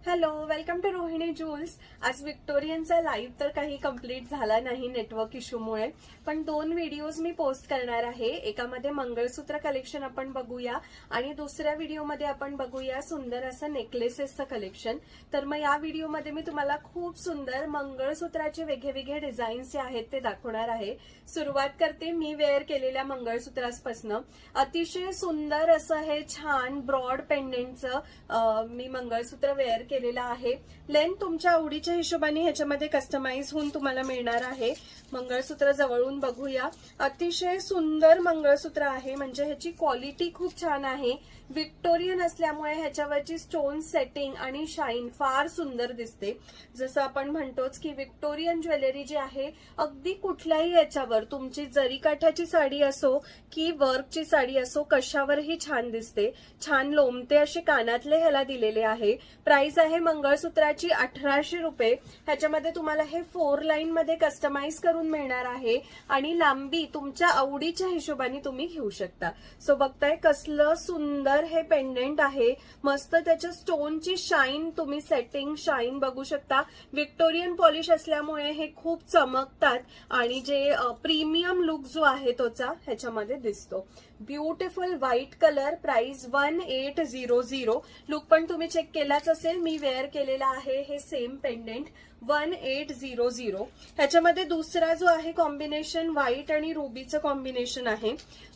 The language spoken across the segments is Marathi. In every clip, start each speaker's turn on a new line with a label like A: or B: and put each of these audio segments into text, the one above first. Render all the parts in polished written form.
A: Hello, welcome to Rohini Jewels. आज विक्टोरियनचा लाईव्ह तर काही कंप्लीट झाला नाही नेटवर्क इश्यूमुळे, पण 2 व्हिडिओज मी पोस्ट करणार आहे. एकामध्ये मंगळसूत्र कलेक्शन आपण बघूया आणि दुसऱ्या व्हिडिओमध्ये आपण बघूया सुंदर असं नेकलेसेसचं कलेक्शन. तर मग या व्हिडिओमध्ये मी तुम्हाला खूप सुंदर मंगळसूत्राचे वेगवेगळे डिझाईन्स जे आहेत ते दाखवणार आहे. सुरुवात करते मी वेअर केलेल्या मंगळसूत्रापासून. अतिशय सुंदर असं हे छान ब्रॉड पेंडेंटचं मी मंगळसूत्र वेअर केलेला आहे. लेंथ तुमच्या आवडीच्या हिशोबाने ह्याच्यामध्ये कस्टमाइज होऊन तुम्हाला मिळणार आहे. मंगळसूत्र जवळून बघूया. अतिशय सुंदर मंगळसूत्र आहे, म्हणजे ह्याची क्वालिटी खूप छान आहे. विक्टोरियन असल्यामुळे ह्याच्यावरची स्टोन सेटिंग आणि शाईन फार सुंदर दिसते. जसं आपण म्हणतोच की विक्टोरियन ज्वेलरी जी आहे अगदी कुठल्याही याच्यावर, तुमची जरीकाठाची साडी असो की वर्कची साडी असो, कशावरही छान दिसते. छान लोमते असे कानातले ह्याला दिलेले आहे. प्राइस आहे मंगळसूत्राची 1800 रुपये. ह्याच्यामध्ये तुम्हाला हे 4 लाईन मध्ये कस्टमाइज करून मिळणार आहे आणि लांबी तुमच्या आवडीच्या हिशोबाने तुम्ही घेऊ शकता. सो बघताय कसलं सुंदर हे पेंडेंट आहे. मस्त त्याच्या स्टोनची शाईन, तुम्ही सेटिंग शाईन बघू शकता. विक्टोरियन पॉलिश असल्यामुळे हे खूप चमकतात आणि जे प्रीमियम लुक जो आहे तोचा ह्याच्यामध्ये दिसतो. Beautiful white colour. Price 1800. Look पण तुम्ही चेक केलाच असेल, मी वेअर केलेला आहे हे सेम पेंडेंट. 1800. ह्याच्यामध्ये दुसरा जो आहे कॉम्बिनेशन व्हाईट आणि रुबीचं कॉम्बिनेशन आहे.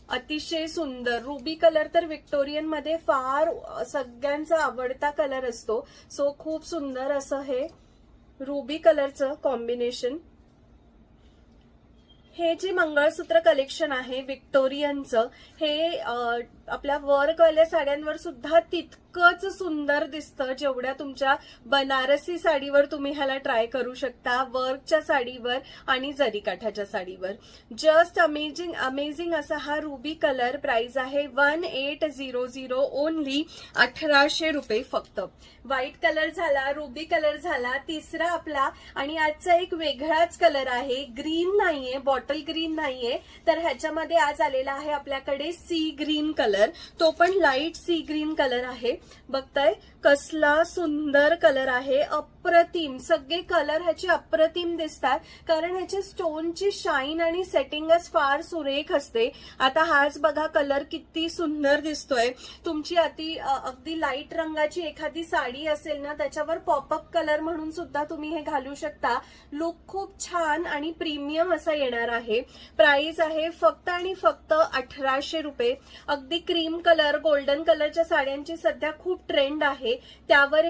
A: अतिशय सुंदर रुबी कलर तर विक्टोरियन मध्ये फार सगळ्यांचा आवडता कलर असतो. सो खूप सुंदर असं हे रुबी कलरचं कॉम्बिनेशन. हे जे मंगळसूत्र कलेक्शन आहे विक्टोरियनचं, हे आपल्या वर्कवाल्या साड्यांवर सुद्धा तितकंच सुंदर दिसतं जेवढ्या तुमच्या बनारसी साडीवर तुम्ही ह्याला ट्राय करू शकता. वर्कच्या साडीवर आणि जरीकाठाच्या साडीवर जस्ट अमेजिंग अमेजिंग असा हा रुबी कलर. प्राइस आहे 1800 ओनली. 1800 रुपये फक्त. व्हाईट कलर झाला, रुबी कलर झाला. तिसरा आपला आणि आजचा एक वेगळाच कलर आहे. ग्रीन नाहीये, बॉटल ग्रीन नाहीये, तर ह्याच्यामध्ये आज आलेला आहे आपल्याकडे सी ग्रीन कलर. तो पण लाईट सी ग्रीन कलर आहे. बघताय कसला सुंदर कलर आहे. अप्रतिम. सगळे कलर ह्याचे अप्रतिम दिसतात कारण ह्याची स्टोनची शाईन आणि सेटिंगच फार सुरेख असते. आता हाच बघा कलर किती सुंदर दिसतोय. तुमची अगदी लाईट रंगाची एखादी साडी असेल ना, त्याच्यावर पॉपअप कलर म्हणून सुद्धा तुम्ही हे घालू शकता. लुक खूप छान आणि प्रीमियम असा येणार आहे. प्राइस आहे फक्त आणि फक्त 1800 रुपये. अगदी क्रीम कलर, गोल्डन कलरच्या साड्यांची सध्या खूप ट्रेंड आहे. त्यावर